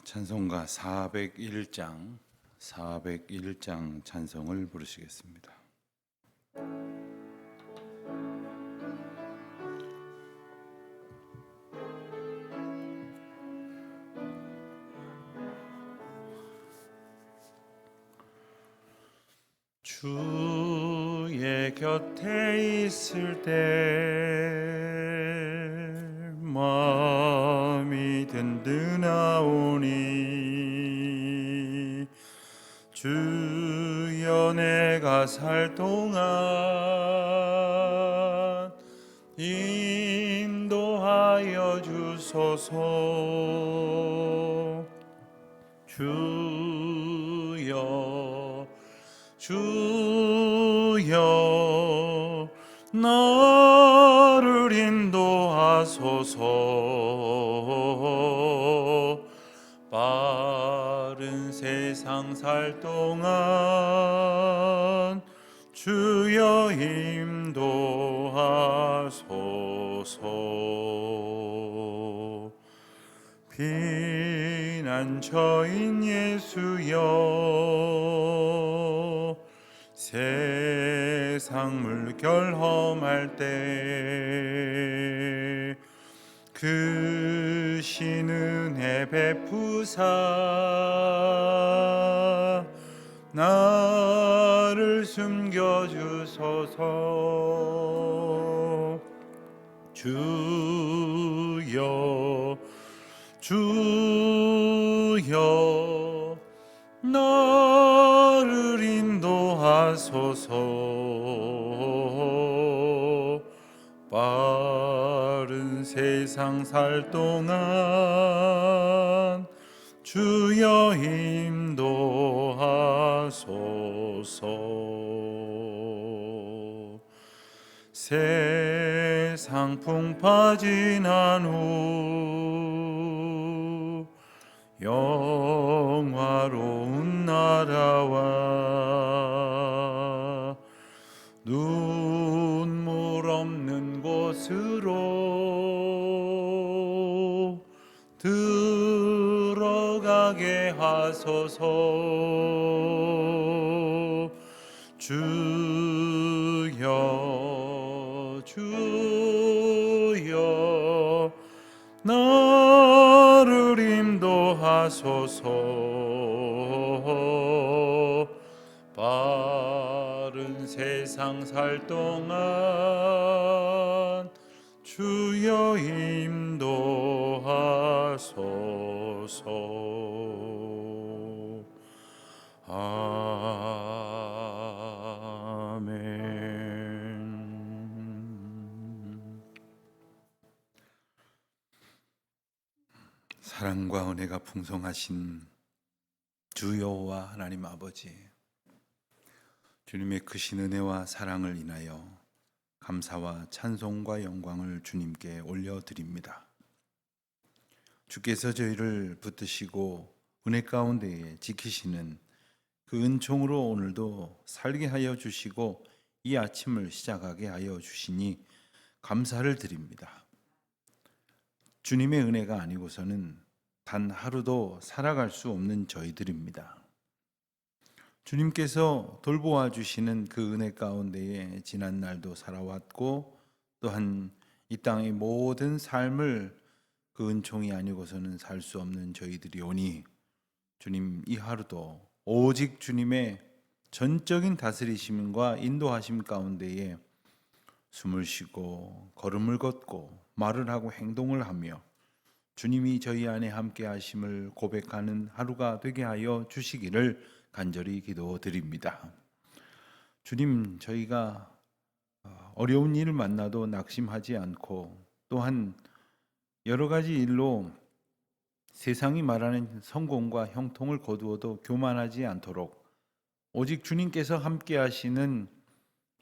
찬송가 401장 찬송을 부르시겠습니다. 주의 곁에 있을 때 마음이 든든하오니 주여 내가 살 동안 인도하여 주소서. 주여 나를 인도하소서. 빠른 세상 살 동안 주여 인도하소서. 피난처인 예수여, 세상 물결 험할 때 그 신은혜 베푸사 나를 숨겨주소서. 주여 나를 인도하소서. 빠른 세상 살 동안 주여 인도하소서. 세상 풍파 지난 후 영화로운 나라와 눈물 없는 곳으로 들어가게 하소서. 주여 나를 인도하소서. 빠른 세상 살 동안 주여 인도하소서. 아멘. 사랑과 은혜가 풍성하신 주 여호와 하나님 아버지, 주님의 크신 은혜와 사랑을 인하여 감사와 찬송과 영광을 주님께 올려드립니다. 주께서 저희를 붙드시고 은혜 가운데에 지키시는 그 은총으로 오늘도 살게 하여 주시고 이 아침을 시작하게 하여 주시니 감사를 드립니다. 주님의 은혜가 아니고서는 단 하루도 살아갈 수 없는 저희들입니다. 주님께서 돌보아 주시는 그 은혜 가운데에 지난 날도 살아왔고, 또한 이 땅의 모든 삶을 그 은총이 아니고서는 살 수 없는 저희들이 오니 주님, 이 하루도 오직 주님의 전적인 다스리심과 인도하심 가운데에 숨을 쉬고 걸음을 걷고 말을 하고 행동을 하며 주님이 저희 안에 함께 하심을 고백하는 하루가 되게 하여 주시기를 간절히 기도드립니다. 주님, 저희가 어려운 일을 만나도 낙심하지 않고, 또한 여러 가지 일로 세상이 말하는 성공과 형통을 거두어도 교만하지 않도록 오직 주님께서 함께 하시는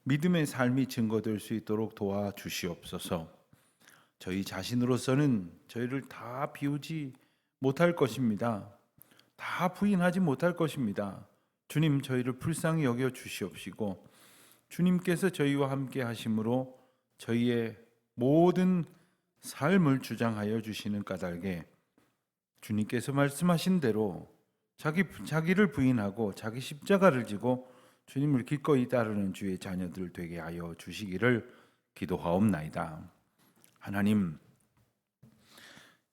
믿음의 삶이 증거될 수 있도록 도와주시옵소서. 저희 자신으로서는 저희를 다 비우지 못할 것입니다. 다 부인하지 못할 것입니다. 주님, 저희를 불쌍히 여겨 주시옵시고 주님께서 저희와 함께 하심으로 저희의 모든 삶을 주장하여 주시는 까닭에 주님께서 말씀하신 대로 자기를 부인하고 자기 십자가를 지고 주님을 기꺼이 따르는 주의 자녀들 되게 하여 주시기를 기도하옵나이다. 하나님,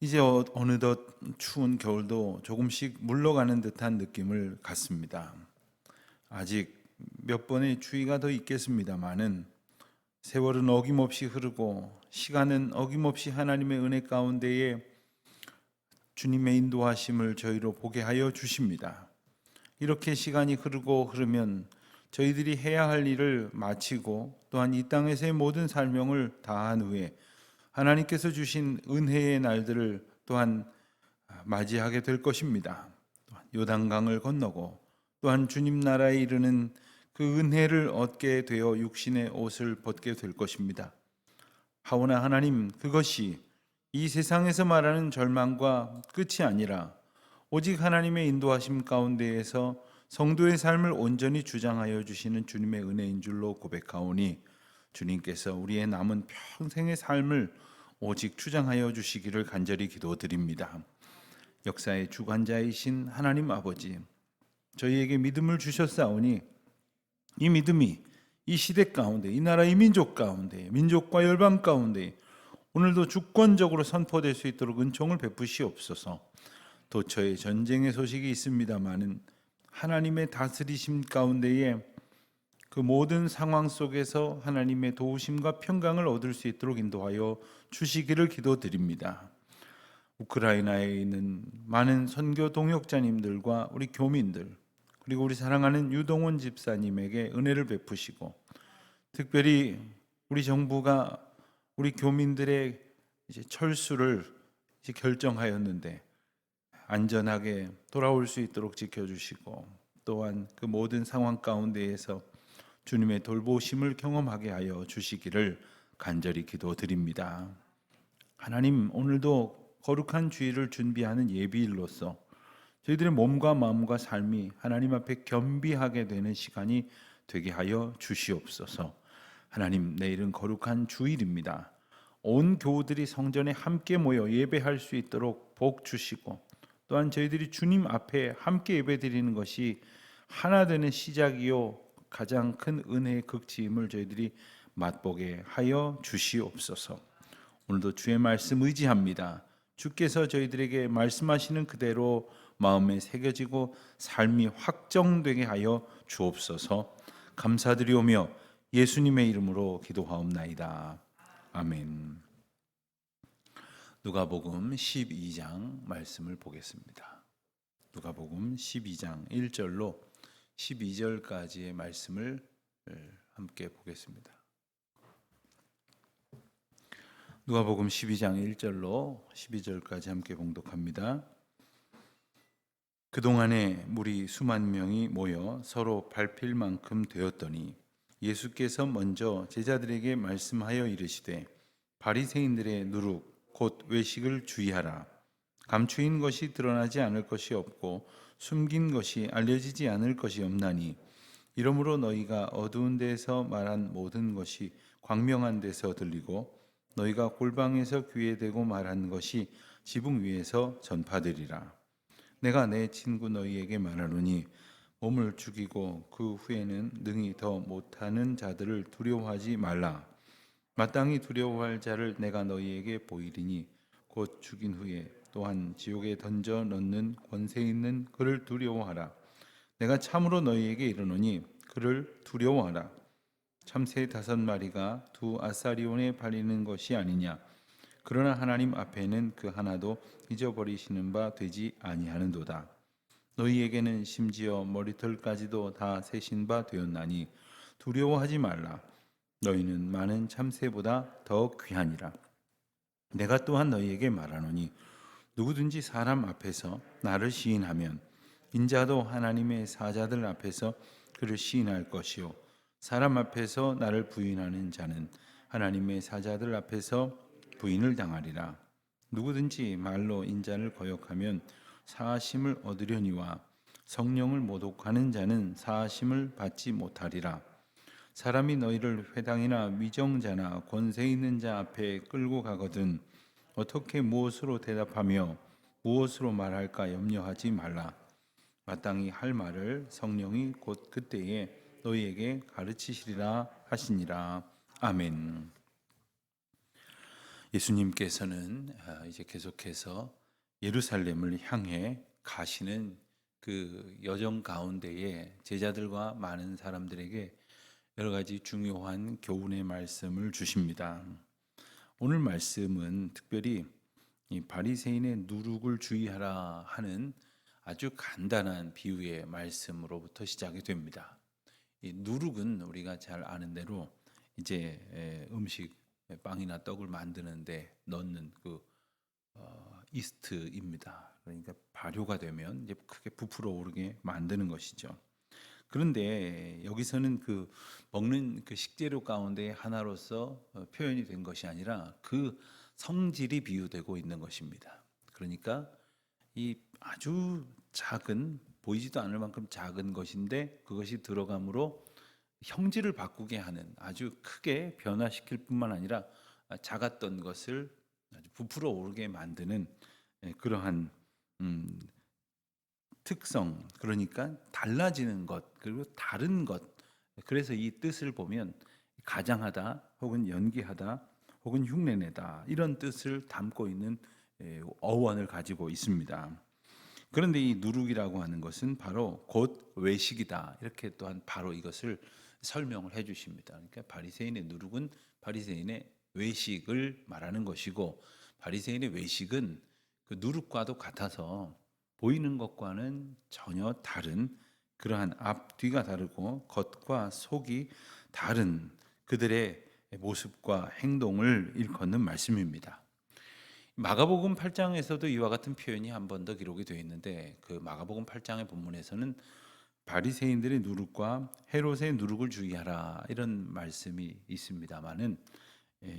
이제 어느덧 추운 겨울도 조금씩 물러가는 듯한 느낌을 갖습니다. 아직 몇 번의 추위가 더 있겠습니다마는 세월은 어김없이 흐르고 시간은 어김없이 하나님의 은혜 가운데에 주님의 인도하심을 저희로 보게 하여 주십니다. 이렇게 시간이 흐르면 저희들이 해야 할 일을 마치고 또한 이 땅에서의 모든 사명을 다한 후에 하나님께서 주신 은혜의 날들을 또한 맞이하게 될 것입니다. 요단강을 건너고 또한 주님 나라에 이르는 그 은혜를 얻게 되어 육신의 옷을 벗게 될 것입니다. 하오나 하나님, 그것이 이 세상에서 말하는 절망과 끝이 아니라 오직 하나님의 인도하심 가운데에서 성도의 삶을 온전히 주장하여 주시는 주님의 은혜인 줄로 고백하오니 주님께서 우리의 남은 평생의 삶을 오직 주장하여 주시기를 간절히 기도드립니다. 역사의 주관자이신 하나님 아버지, 저희에게 믿음을 주셨사오니 이 믿음이 이 시대 가운데, 이 나라 이 민족 가운데, 민족과 열방 가운데 오늘도 주권적으로 선포될 수 있도록 은총을 베푸시옵소서. 도처에 전쟁의 소식이 있습니다마는 하나님의 다스리심 가운데에 그 모든 상황 속에서 하나님의 도우심과 평강을 얻을 수 있도록 인도하여 주시기를 기도드립니다. 우크라이나에 있는 많은 선교 동역자님들과 우리 교민들, 그리고 우리 사랑하는 유동원 집사님에게 은혜를 베푸시고, 특별히 우리 정부가 우리 교민들의 이제 철수를 이제 결정하였는데 안전하게 돌아올 수 있도록 지켜주시고, 또한 그 모든 상황 가운데에서 주님의 돌보심을 경험하게 하여 주시기를 간절히 기도드립니다. 하나님, 오늘도 거룩한 주일을 준비하는 예비일로서 저희들의 몸과 마음과 삶이 하나님 앞에 겸비하게 되는 시간이 되게 하여 주시옵소서. 하나님, 내일은 거룩한 주일입니다. 온 교우들이 성전에 함께 모여 예배할 수 있도록 복 주시고, 또한 저희들이 주님 앞에 함께 예배드리는 것이 하나 되는 시작이요 가장 큰 은혜의 극치임을 저희들이 맛보게 하여 주시옵소서. 오늘도 주의 말씀 의지합니다. 주께서 저희들에게 말씀하시는 그대로 마음에 새겨지고 삶이 확정되게 하여 주옵소서. 감사드리오며 예수님의 이름으로 기도하옵나이다. 아멘. 누가복음 12장 말씀을 보겠습니다. 누가복음 12장 1절로 12절까지의 말씀을 함께 보겠습니다. 누가복음 12장 1절로 12절까지 함께 봉독합니다. 그동안에 무리 수만 명이 모여 서로 밟힐 만큼 되었더니 예수께서 먼저 제자들에게 말씀하여 이르시되 바리새인들의 누룩 곧 외식을 주의하라. 감추인 것이 드러나지 않을 것이 없고 숨긴 것이 알려지지 않을 것이 없나니 이러므로 너희가 어두운 데서 말한 모든 것이 광명한 데서 들리고 너희가 골방에서 귀에 대고 말한 것이 지붕 위에서 전파되리라. 내가 내 친구 너희에게 말하노니 몸을 죽이고 그 후에는 능히 더 못하는 자들을 두려워하지 말라. 마땅히 두려워할 자를 내가 너희에게 보이리니 곧 죽인 후에 또한 지옥에 던져 넣는 권세 있는 그를 두려워하라. 내가 참으로 너희에게 이르노니 그를 두려워하라. 참새 5마리가 두 아사리온에 팔리는 것이 아니냐. 그러나 하나님 앞에는 그 하나도 잊어버리시는 바 되지 아니하는도다. 너희에게는 심지어 머리털까지도 다 세신 바 되었나니 두려워하지 말라. 너희는 많은 참새보다 더 귀하니라. 내가 또한 너희에게 말하노니 누구든지 사람 앞에서 나를 시인하면 인자도 하나님의 사자들 앞에서 그를 시인할 것이요 사람 앞에서 나를 부인하는 자는 하나님의 사자들 앞에서 부인을 당하리라. 누구든지 말로 인자를 거역하면 사하심을 얻으려니와 성령을 모독하는 자는 사하심을 받지 못하리라. 사람이 너희를 회당이나 위정자나 권세 있는 자 앞에 끌고 가거든 어떻게 무엇으로 대답하며 무엇으로 말할까 염려하지 말라. 마땅히 할 말을 성령이 곧 그때에 너희에게 가르치시리라 하시니라. 아멘. 예수님께서는 이제 계속해서 예루살렘을 향해 가시는 그 여정 가운데에 제자들과 많은 사람들에게 여러 가지 중요한 교훈의 말씀을 주십니다. 오늘 말씀은 특별히 이 바리새인의 누룩을 주의하라 하는 아주 간단한 비유의 말씀으로부터 시작이 됩니다. 이 누룩은 우리가 잘 아는 대로 이제 음식 빵이나 떡을 만드는데 넣는 그 이스트입니다. 그러니까 발효가 되면 이제 크게 부풀어 오르게 만드는 것이죠. 그런데 여기서는 그 먹는 그 식재료 가운데 하나로서 표현이 된 것이 아니라 그 성질이 비유되고 있는 것입니다. 그러니까 이 아주 작은 보이지도 않을 만큼 작은 것인데 그것이 들어감으로 형질을 바꾸게 하는 아주 크게 변화시킬 뿐만 아니라 작았던 것을 아주 부풀어 오르게 만드는 그러한 특성, 그러니까 달라지는 것 그리고 다른 것. 그래서 이 뜻을 보면 가장하다 혹은 연기하다 혹은 흉내내다 이런 뜻을 담고 있는 어원을 가지고 있습니다. 그런데 이 누룩이라고 하는 것은 바로 곧 외식이다, 이렇게 또한 바로 이것을 설명을 해 주십니다. 그러니까 바리새인의 누룩은 바리새인의 외식을 말하는 것이고, 바리새인의 외식은 그 누룩과도 같아서 보이는 것과는 전혀 다른, 그러한 앞뒤가 다르고 겉과 속이 다른 그들의 모습과 행동을 일컫는 말씀입니다. 마가복음 8장에서도 이와 같은 표현이 한 번 더 기록이 되어 있는데, 그 마가복음 8장의 본문에서는 바리새인들의 누룩과 헤롯의 누룩을 주의하라 이런 말씀이 있습니다만은,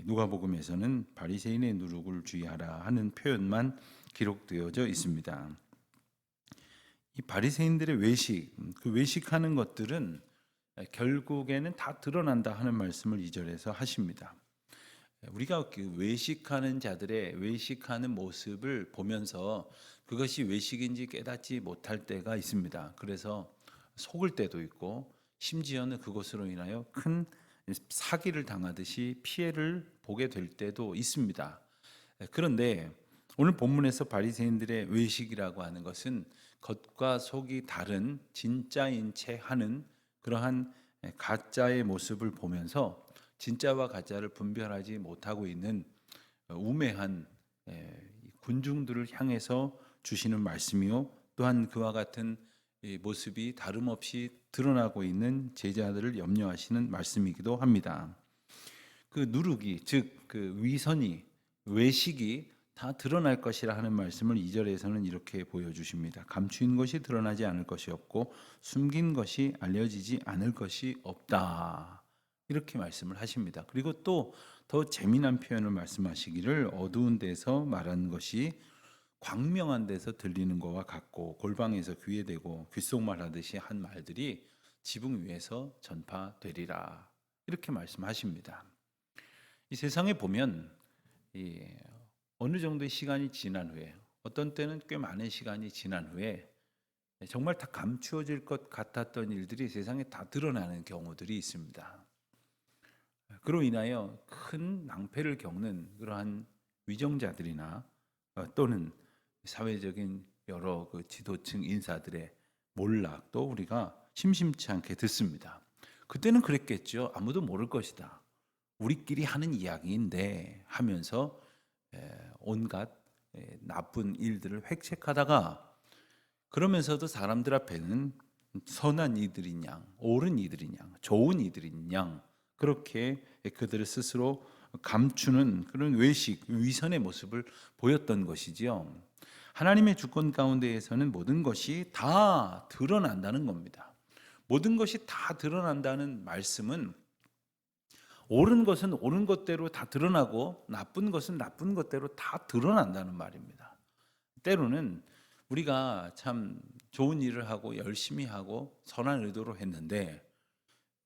누가복음에서는 바리새인의 누룩을 주의하라 하는 표현만 기록되어져 있습니다. 이 바리새인들의 외식, 그 외식하는 것들은 결국에는 다 드러난다 하는 말씀을 2절에서 하십니다. 우리가 그 외식하는 자들의 외식하는 모습을 보면서 그것이 외식인지 깨닫지 못할 때가 있습니다. 그래서 속을 때도 있고, 심지어는 그것으로 인하여 큰 사기를 당하듯이 피해를 보게 될 때도 있습니다. 그런데 오늘 본문에서 바리새인들의 외식이라고 하는 것은 겉과 속이 다른 진짜인 채 하는 그러한 가짜의 모습을 보면서 진짜와 가짜를 분별하지 못하고 있는 우매한 군중들을 향해서 주시는 말씀이요, 또한 그와 같은 모습이 다름없이 드러나고 있는 제자들을 염려하시는 말씀이기도 합니다. 그 누룩이, 즉 그 위선이, 외식이 다 드러날 것이라 하는 말씀을 2절에서는 이렇게 보여주십니다. 감추인 것이 드러나지 않을 것이 없고 숨긴 것이 알려지지 않을 것이 없다, 이렇게 말씀을 하십니다. 그리고 또 더 재미난 표현을 말씀하시기를, 어두운 데서 말하는 것이 광명한 데서 들리는 것과 같고 골방에서 귀에 대고 귓속말 하듯이 한 말들이 지붕 위에서 전파되리라, 이렇게 말씀하십니다. 이 세상에 보면 어느 정도의 시간이 지난 후에, 어떤 때는 꽤 많은 시간이 지난 후에 정말 다 감추어질 것 같았던 일들이 세상에 다 드러나는 경우들이 있습니다. 그로 인하여 큰 낭패를 겪는 그러한 위정자들이나 또는 사회적인 여러 그 지도층 인사들의 몰락도 우리가 심심치 않게 듣습니다. 그때는 그랬겠죠. 아무도 모를 것이다, 우리끼리 하는 이야기인데 하면서 온갖 나쁜 일들을 획책하다가, 그러면서도 사람들 앞에는 선한 이들인 양, 옳은 이들인 양, 좋은 이들인 양, 그렇게 그들을 스스로 감추는 그런 외식, 위선의 모습을 보였던 것이지요. 하나님의 주권 가운데에서는 모든 것이 다 드러난다는 겁니다. 모든 것이 다 드러난다는 말씀은 옳은 것은 옳은 것대로 다 드러나고 나쁜 것은 나쁜 것대로 다 드러난다는 말입니다. 때로는 우리가 참 좋은 일을 하고 열심히 하고 선한 의도로 했는데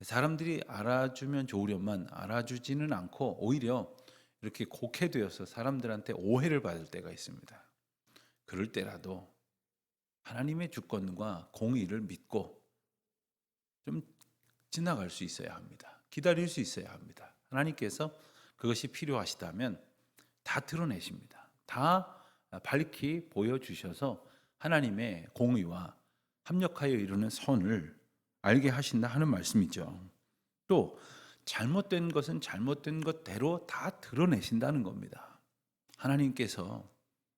사람들이 알아주면 좋으련만 알아주지는 않고 오히려 이렇게 곡해되어서 사람들한테 오해를 받을 때가 있습니다. 그럴 때라도 하나님의 주권과 공의를 믿고 좀 지나갈 수 있어야 합니다. 기다릴 수 있어야 합니다. 하나님께서 그것이 필요하시다면 다 드러내십니다. 다 밝히 보여주셔서 하나님의 공의와 합력하여 이루는 선을 알게 하신다 하는 말씀이죠. 또 잘못된 것은 잘못된 것대로 다 드러내신다는 겁니다. 하나님께서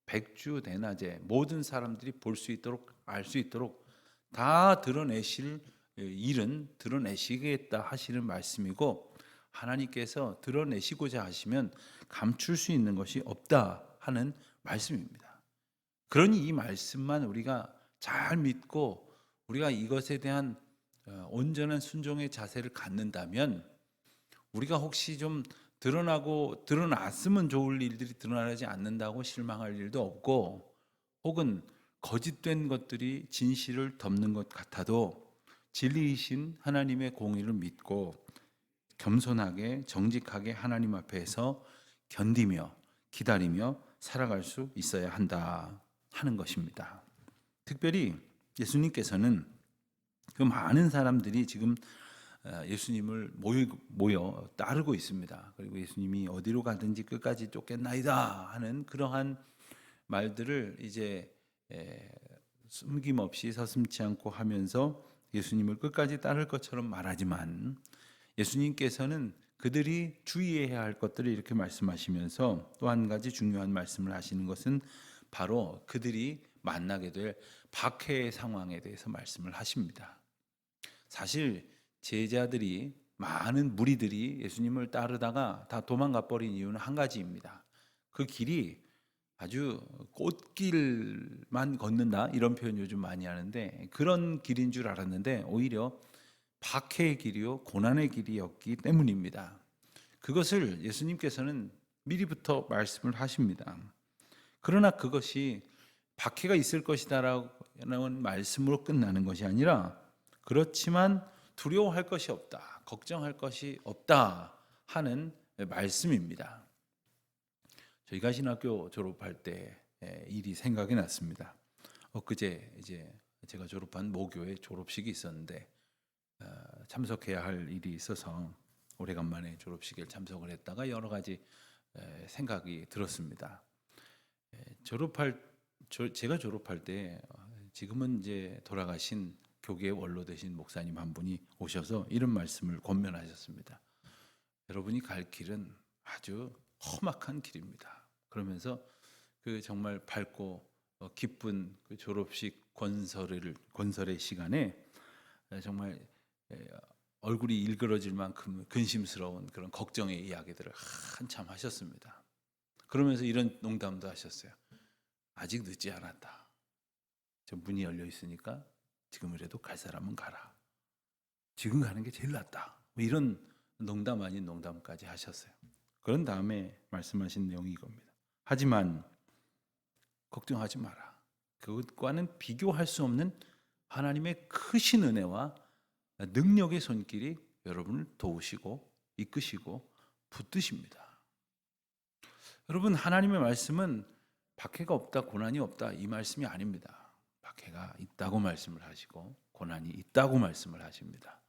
백주대낮에 모든 사람들이 볼 수 있도록 알 수 있도록 다 드러내실 일은 드러내시겠다 하시는 말씀이고, 하나님께서 드러내시고자 하시면 감출 수 있는 것이 없다 하는 말씀입니다. 그러니 이 말씀만 우리가 잘 믿고 우리가 이것에 대한 온전한 순종의 자세를 갖는다면, 우리가 혹시 좀 드러났으면 좋을 일들이 드러나지 않는다고 실망할 일도 없고, 혹은 거짓된 것들이 진실을 덮는 것 같아도 진리이신 하나님의 공의를 믿고 겸손하게 정직하게 하나님 앞에서 견디며 기다리며 살아갈 수 있어야 한다 하는 것입니다. 특별히 예수님께서는 그 많은 사람들이 지금 예수님을 모여 따르고 있습니다. 그리고 예수님이 어디로 가든지 끝까지 쫓겠나이다 하는 그러한 말들을 이제 숨김없이 서슴지 않고 하면서 예수님을 끝까지 따를 것처럼 말하지만, 예수님께서는 그들이 주의해야 할 것들을 이렇게 말씀하시면서 또 한 가지 중요한 말씀을 하시는 것은 바로 그들이 만나게 될 박해의 상황에 대해서 말씀을 하십니다. 사실 제자들이, 많은 무리들이 예수님을 따르다가 다 도망가 버린 이유는 한 가지입니다. 그 길이 아주 꽃길만 걷는다 이런 표현 요즘 많이 하는데, 그런 길인 줄 알았는데 오히려 박해의 길이요 고난의 길이었기 때문입니다. 그것을 예수님께서는 미리부터 말씀을 하십니다. 그러나 그것이 박해가 있을 것이다라는 말씀으로 끝나는 것이 아니라, 그렇지만 두려워할 것이 없다, 걱정할 것이 없다 하는 말씀입니다. 저희가 신학교 졸업할 때 일이 생각이 났습니다. 엊그제 이제 제가 졸업한 모교의 졸업식이 있었는데 참석해야 할 일이 있어서 오래간만에 졸업식에 참석을 했다가 여러 가지 생각이 들었습니다. 제가 졸업할 때 지금은 이제 돌아가신 교계의 원로 되신 목사님 한 분이 오셔서 이런 말씀을 권면하셨습니다. 여러분이 갈 길은 아주 험악한 길입니다. 그러면서 그 정말 밝고 기쁜 그 졸업식 건설의 시간에 정말 얼굴이 일그러질 만큼 근심스러운 그런 걱정의 이야기들을 한참 하셨습니다. 그러면서 이런 농담도 하셨어요. 아직 늦지 않았다. 저 문이 열려 있으니까 지금이라도 갈 사람은 가라. 지금 가는 게 제일 낫다. 뭐 이런 농담 아닌 농담까지 하셨어요. 그런 다음에 말씀하신 내용이 이겁니다. 하지만 걱정하지 마라. 그것과는 비교할 수 없는 하나님의 크신 은혜와 능력의 손길이 여러분을 도우시고 이끄시고 붙드십니다. 여러분, 하나님의 말씀은 박해가 없다, 고난이 없다 이 말씀이 아닙니다. 박해가 있다고 말씀을 하시고 고난이 있다고 말씀을 하십니다.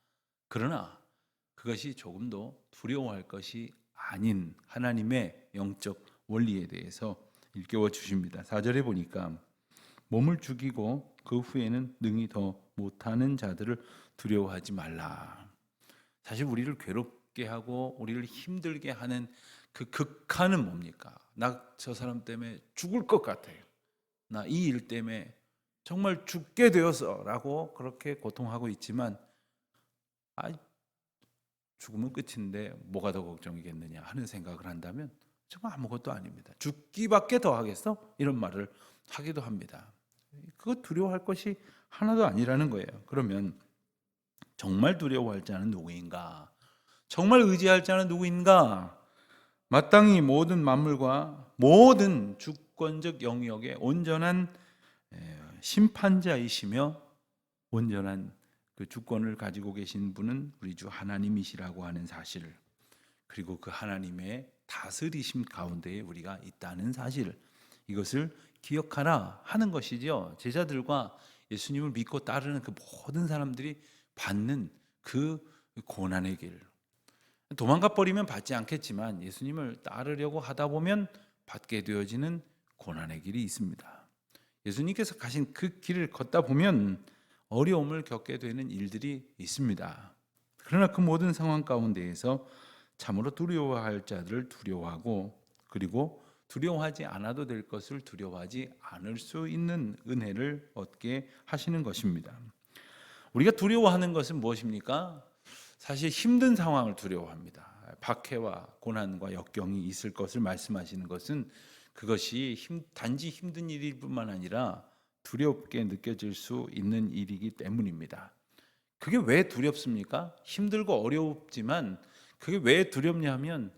그러나 그것이 조금도 두려워할 것이 아닌 하나님의 영적 원리에 대해서 일깨워 주십니다. 4절에 보니까 몸을 죽이고 그 후에는 능히 더 못하는 자들을 두려워하지 말라. 사실 우리를 괴롭게 하고 우리를 힘들게 하는 그 극한은 뭡니까? 나 저 사람 때문에 죽을 것 같아요. 나 이 일 때문에 정말 죽게 되어서 라고 그렇게 고통하고 있지만, 죽으면 끝인데 뭐가 더 걱정이겠느냐 하는 생각을 한다면 정말 아무것도 아닙니다. 죽기밖에 더 하겠어? 이런 말을 하기도 합니다. 그거 두려워할 것이 하나도 아니라는 거예요. 그러면 정말 두려워할 자는 누구인가? 정말 의지할 자는 누구인가? 마땅히 모든 만물과 모든 주권적 영역의 온전한 심판자이시며 온전한 그 주권을 가지고 계신 분은 우리 주 하나님이시라고 하는 사실, 그리고 그 하나님의 다스리심 가운데에 우리가 있다는 사실, 이것을 기억하라 하는 것이죠. 제자들과 예수님을 믿고 따르는 그 모든 사람들이 받는 그 고난의 길. 도망가 버리면 받지 않겠지만 예수님을 따르려고 하다 보면 받게 되어지는 고난의 길이 있습니다. 예수님께서 가신 그 길을 걷다 보면 어려움을 겪게 되는 일들이 있습니다. 그러나 그 모든 상황 가운데에서 참으로 두려워할 자들을 두려워하고, 그리고 두려워하지 않아도 될 것을 두려워하지 않을 수 있는 은혜를 얻게 하시는 것입니다. 우리가 두려워하는 것은 무엇입니까? 사실 힘든 상황을 두려워합니다. 박해와 고난과 역경이 있을 것을 말씀하시는 것은 그것이 단지 힘든 일일 뿐만 아니라 두렵게 느껴질 수 있는 일이기 때문입니다. 그게 왜 두렵습니까? 힘들고 어렵지만 그게 왜 두렵냐 하면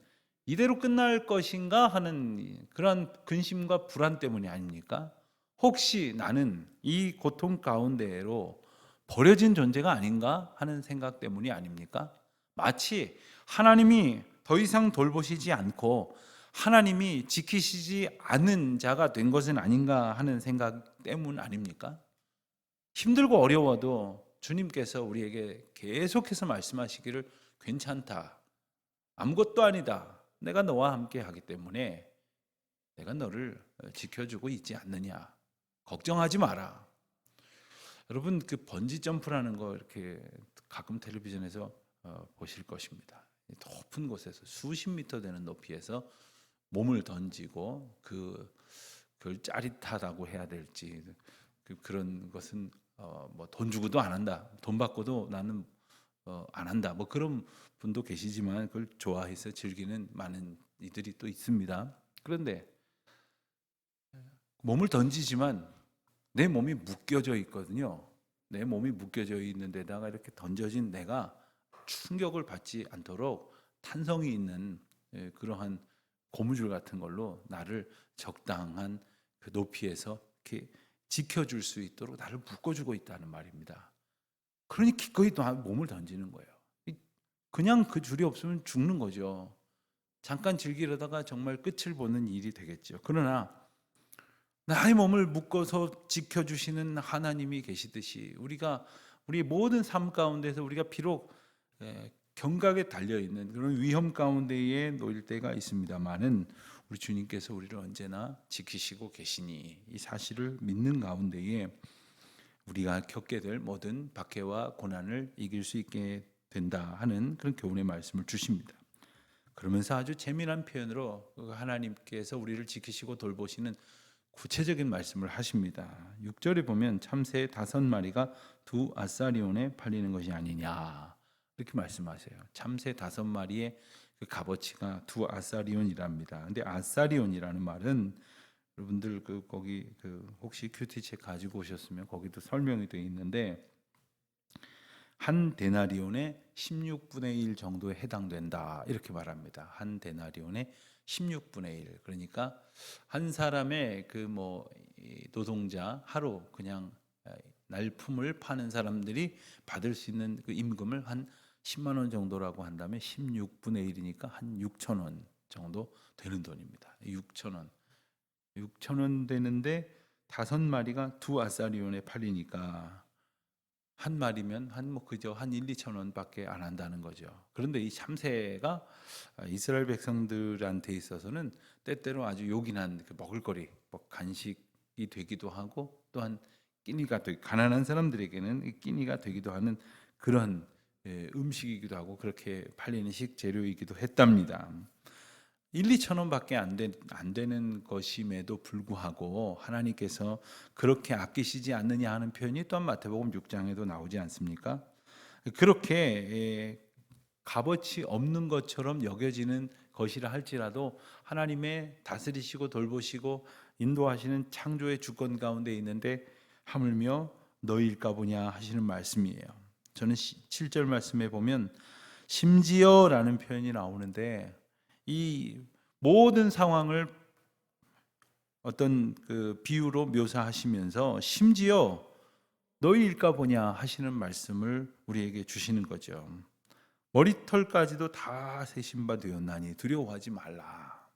이대로 끝날 것인가 하는 그런 근심과 불안 때문이 아닙니까? 혹시 나는 이 고통 가운데로 버려진 존재가 아닌가 하는 생각 때문이 아닙니까? 마치 하나님이 더 이상 돌보시지 않고 하나님이 지키시지 않는 자가 된 것은 아닌가 하는 생각 때문 아닙니까? 힘들고 어려워도 주님께서 우리에게 계속해서 말씀하시기를 괜찮다, 아무것도 아니다, 내가 너와 함께 하기 때문에 내가 너를 지켜주고 있지 않느냐, 걱정하지 마라. 여러분, 그 번지 점프라는 거 이렇게 가끔 텔레비전에서 보실 것입니다. 높은 곳에서 수십 미터 되는 높이에서 몸을 던지고 그걸 짜릿하다고 해야 될지, 그런 것은 뭐 돈 주고도 안 한다, 돈 받고도 나는 안 한다, 뭐 그런 분도 계시지만 그걸 좋아해서 즐기는 많은 이들이 또 있습니다. 그런데 몸을 던지지만 내 몸이 묶여져 있거든요. 내 몸이 묶여져 있는 데다가 이렇게 던져진 내가 충격을 받지 않도록 탄성이 있는 그러한 고무줄 같은 걸로 나를 적당한 그 높이에서 이렇게 지켜줄 수 있도록 나를 묶어주고 있다는 말입니다. 그러니 기꺼이 또 몸을 던지는 거예요. 그냥 그 줄이 없으면 죽는 거죠. 잠깐 즐기려다가 정말 끝을 보는 일이 되겠죠. 그러나 나의 몸을 묶어서 지켜주시는 하나님이 계시듯이 우리 모든 삶 가운데서 우리가 비록 경각에 달려있는 그런 위험 가운데에 놓일 때가 있습니다만은 우리 주님께서 우리를 언제나 지키시고 계시니 이 사실을 믿는 가운데에 우리가 겪게 될 모든 박해와 고난을 이길 수 있게 된다 하는 그런 교훈의 말씀을 주십니다. 그러면서 아주 재미난 표현으로 하나님께서 우리를 지키시고 돌보시는 구체적인 말씀을 하십니다. 6절에 보면 참새 5마리가 두 아사리온에 팔리는 것이 아니냐 이렇게 말씀하세요. 참새 5마리의 그 값어치가 두 아사리온이랍니다. 근데 아사리온이라는 말은 여러분들 거기 혹시 큐티책 가지고 오셨으면 거기도 설명이 되어 있는데 한 데나리온의 16분의 1 정도에 해당된다 이렇게 말합니다. 한 데나리온의 16분의 1. 그러니까 한 사람의 노동자 하루 그냥 날품을 파는 사람들이 받을 수 있는 그 임금을 한 10만 원 정도라고 한다면 16분의 1이니까 한 6천 원 정도 되는 돈입니다. 6천 원. 6천 원 되는데 5마리가 두 아사리온에 팔리니까 한 마리면 그저 한 1, 2천 원밖에 안 한다는 거죠. 그런데 이 참새가 이스라엘 백성들한테 있어서는 때때로 아주 요긴한 그 먹을거리, 간식이 되기도 하고 또한 끼니가 가난한 사람들에게는 끼니가 되기도 하는 그런 음식이기도 하고 그렇게 팔리는 식재료이기도 했답니다. 1, 2천 원밖에 안 되는 것임에도 불구하고 하나님께서 그렇게 아끼시지 않느냐 하는 표현이 또한 마태복음 6장에도 나오지 않습니까? 그렇게 값어치 없는 것처럼 여겨지는 것이라 할지라도 하나님의 다스리시고 돌보시고 인도하시는 창조의 주권 가운데 있는데 하물며 너희일까 보냐 하시는 말씀이에요. 저는 7절 말씀에 보면 심지어라는 표현이 나오는데 이 모든 상황을 어떤 그 비유로 묘사하시면서 심지어 너희일까 보냐 하시는 말씀을 우리에게 주시는 거죠. 머리털까지도 다 세신 바 되었나니 두려워하지 말라.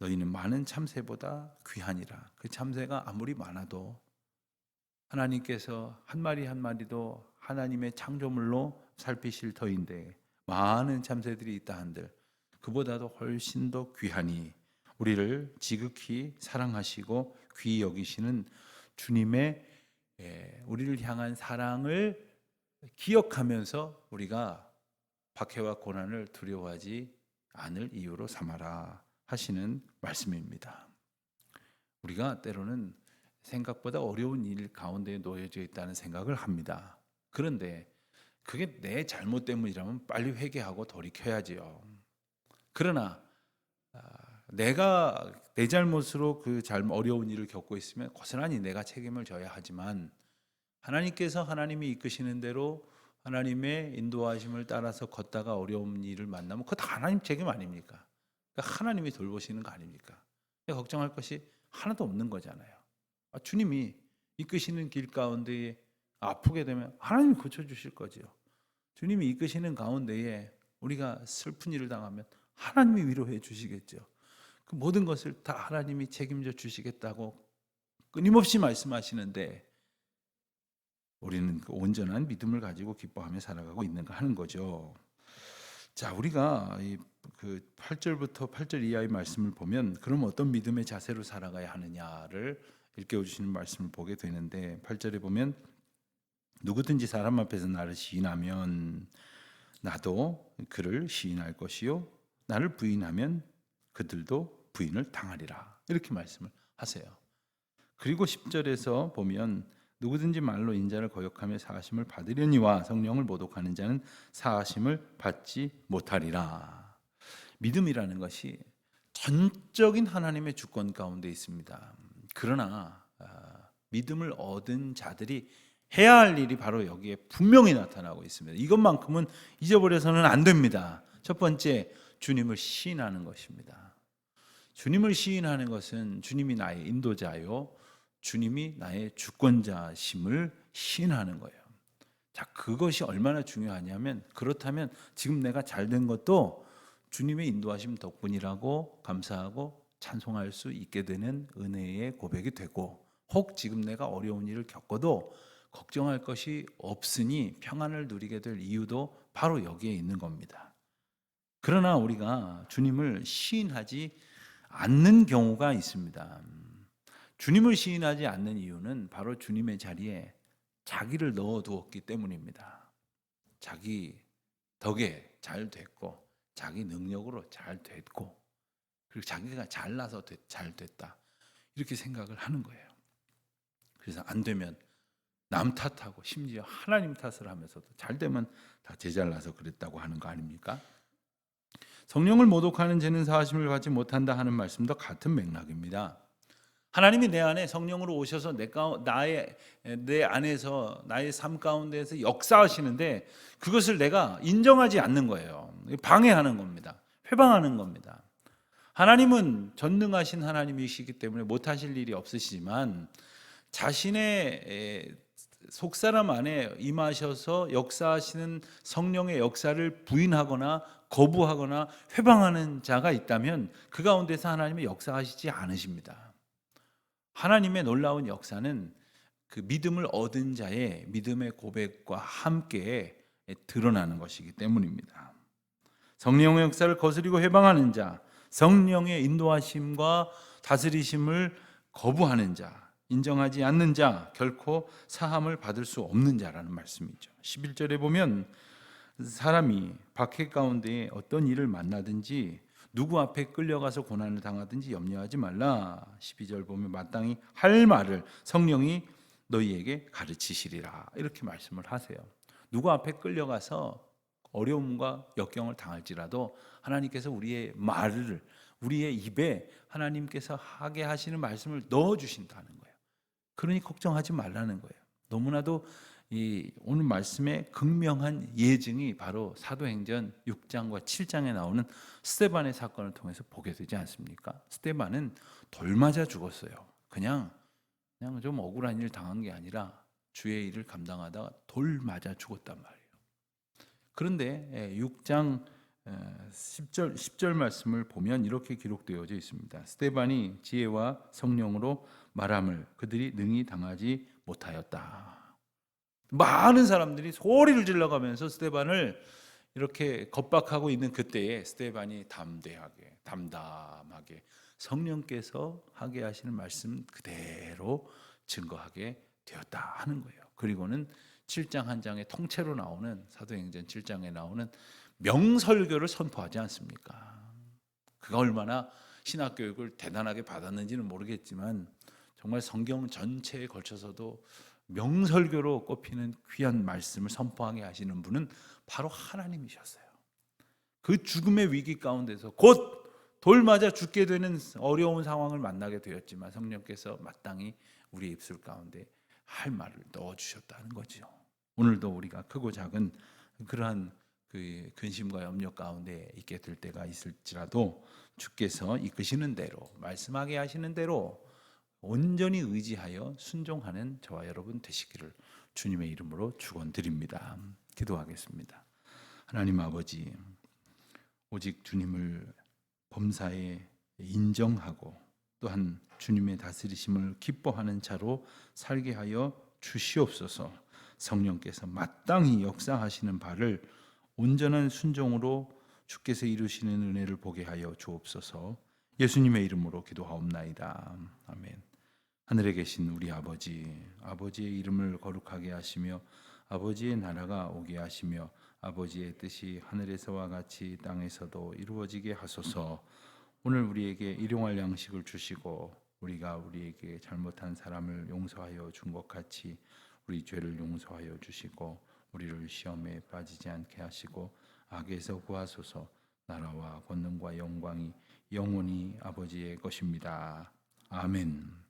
너희는 많은 참새보다 귀하니라. 그 참새가 아무리 많아도 하나님께서 한 마리 한 마리도 하나님의 창조물로 살피실 터인데 많은 참새들이 있다 한들 그보다도 훨씬 더 귀하니 우리를 지극히 사랑하시고 귀히 여기시는 주님의 우리를 향한 사랑을 기억하면서 우리가 박해와 고난을 두려워하지 않을 이유로 삼아라 하시는 말씀입니다. 우리가 때로는 생각보다 어려운 일 가운데 놓여져 있다는 생각을 합니다. 그런데 그게 내 잘못 때문이라면 빨리 회개하고 돌이켜야지요. 그러나 내가 내 잘못으로 그 어려운 일을 겪고 있으면 고스란히 내가 책임을 져야 하지만 하나님께서 하나님이 이끄시는 대로 하나님의 인도하심을 따라서 걷다가 어려운 일을 만나면 그거 다 하나님 책임 아닙니까? 그러니까 하나님이 돌보시는 거 아닙니까? 걱정할 것이 하나도 없는 거잖아요. 주님이 이끄시는 길 가운데에 아프게 되면 하나님이 고쳐주실 거지요. 주님이 이끄시는 가운데에 우리가 슬픈 일을 당하면 하나님이 위로해 주시겠죠. 그 모든 것을 다 하나님이 책임져 주시겠다고 끊임없이 말씀하시는데 우리는 그 온전한 믿음을 가지고 기뻐하며 살아가고 있는가 하는 거죠. 자, 우리가 그 8절부터 8절 이하의 말씀을 보면 그럼 어떤 믿음의 자세로 살아가야 하느냐를 일깨워 주시는 말씀을 보게 되는데 8절에 보면 누구든지 사람 앞에서 나를 시인하면 나도 그를 시인할 것이요 나를 부인하면 그들도 부인을 당하리라 이렇게 말씀을 하세요. 그리고 10절에서 보면 누구든지 말로 인자를 거역하며 사하심을 받으려니와 성령을 모독하는 자는 사하심을 받지 못하리라. 믿음이라는 것이 전적인 하나님의 주권 가운데 있습니다. 그러나 믿음을 얻은 자들이 해야 할 일이 바로 여기에 분명히 나타나고 있습니다. 이것만큼은 잊어버려서는 안 됩니다. 첫 번째, 주님을 시인하는 것입니다. 주님을 시인하는 것은 주님이 나의 인도자요 주님이 나의 주권자심을 시인하는 거예요. 자, 그것이 얼마나 중요하냐면 그렇다면 지금 내가 잘된 것도 주님의 인도하심 덕분이라고 감사하고 찬송할 수 있게 되는 은혜의 고백이 되고 혹 지금 내가 어려운 일을 겪어도 걱정할 것이 없으니 평안을 누리게 될 이유도 바로 여기에 있는 겁니다. 그러나 우리가 주님을 시인하지 않는 경우가 있습니다. 주님을 시인하지 않는 이유는 바로 주님의 자리에 자기를 넣어두었기 때문입니다. 자기 덕에 잘 됐고 자기 능력으로 잘 됐고 그리고 자기가 잘나서 잘 됐다 이렇게 생각을 하는 거예요. 그래서 안 되면 남 탓하고 심지어 하나님 탓을 하면서도 잘 되면 다 제 잘나서 그랬다고 하는 거 아닙니까? 성령을 모독하는 죄는 사하심을 받지 못한다 하는 말씀도 같은 맥락입니다. 하나님이 내 안에 성령으로 오셔서 내 안에서 나의 삶 가운데에서 역사하시는데 그것을 내가 인정하지 않는 거예요. 방해하는 겁니다. 회방하는 겁니다. 하나님은 전능하신 하나님이시기 때문에 못하실 일이 없으시지만 자신의 속사람 안에 임하셔서 역사하시는 성령의 역사를 부인하거나 거부하거나 회방하는 자가 있다면 그 가운데서 하나님이 역사하시지 않으십니다. 하나님의 놀라운 역사는 그 믿음을 얻은 자의 믿음의 고백과 함께 드러나는 것이기 때문입니다. 성령의 역사를 거스리고 회방하는 자, 성령의 인도하심과 다스리심을 거부하는 자, 인정하지 않는 자, 결코 사함을 받을 수 없는 자라는 말씀이죠. 11절에 보면 사람이 박해 가운데 어떤 일을 만나든지 누구 앞에 끌려가서 고난을 당하든지 염려하지 말라. 12절 보면 마땅히 할 말을 성령이 너희에게 가르치시리라 이렇게 말씀을 하세요. 누구 앞에 끌려가서 어려움과 역경을 당할지라도 하나님께서 우리의 말을 우리의 입에 하나님께서 하게 하시는 말씀을 넣어주신다는 거예요. 그러니 걱정하지 말라는 거예요. 너무나도 이 오늘 말씀의 극명한 예증이 바로 사도행전 6장과 7장에 나오는 스데반의 사건을 통해서 보게 되지 않습니까? 스데반은 돌 맞아 죽었어요. 그냥 좀 억울한 일 당한 게 아니라 주의 일을 감당하다가 돌 맞아 죽었단 말이에요. 그런데 6장 10절 말씀을 보면 이렇게 기록되어져 있습니다. 스데반이 지혜와 성령으로 말함을 그들이 능히 당하지 못하였다. 많은 사람들이 소리를 질러가면서 스데반을 이렇게 겁박하고 있는 그때에 스데반이 담담하게 성령께서 하게 하시는 말씀 그대로 증거하게 되었다 하는 거예요. 그리고는 7장 한 장에 통째로 나오는 사도행전 7장에 나오는 명설교를 선포하지 않습니까? 그가 얼마나 신학교육을 대단하게 받았는지는 모르겠지만 정말 성경 전체에 걸쳐서도 명설교로 꼽히는 귀한 말씀을 선포하게 하시는 분은 바로 하나님이셨어요. 그 죽음의 위기 가운데서 곧 돌 맞아 죽게 되는 어려운 상황을 만나게 되었지만 성령께서 마땅히 우리의 입술 가운데 할 말을 넣어주셨다는 거죠. 오늘도 우리가 크고 작은 그러한 그 근심과 염려 가운데 있게 될 때가 있을지라도 주께서 이끄시는 대로 말씀하게 하시는 대로 온전히 의지하여 순종하는 저와 여러분 되시기를 주님의 이름으로 축원드립니다. 기도하겠습니다. 하나님 아버지, 오직 주님을 범사에 인정하고 또한 주님의 다스리심을 기뻐하는 자로 살게 하여 주시옵소서. 성령께서 마땅히 역사하시는 바를 온전한 순종으로 주께서 이루시는 은혜를 보게 하여 주옵소서. 예수님의 이름으로 기도하옵나이다. 아멘. 하늘에 계신 우리 아버지, 아버지의 이름을 거룩하게 하시며 아버지의 나라가 오게 하시며 아버지의 뜻이 하늘에서와 같이 땅에서도 이루어지게 하소서. 오늘 우리에게 일용할 양식을 주시고 우리가 우리에게 잘못한 사람을 용서하여 준 것 같이 우리 죄를 용서하여 주시고 우리를 시험에 빠지지 않게 하시고 악에서 구하소서. 나라와 권능과 영광이 영원히 아버지의 것입니다. 아멘.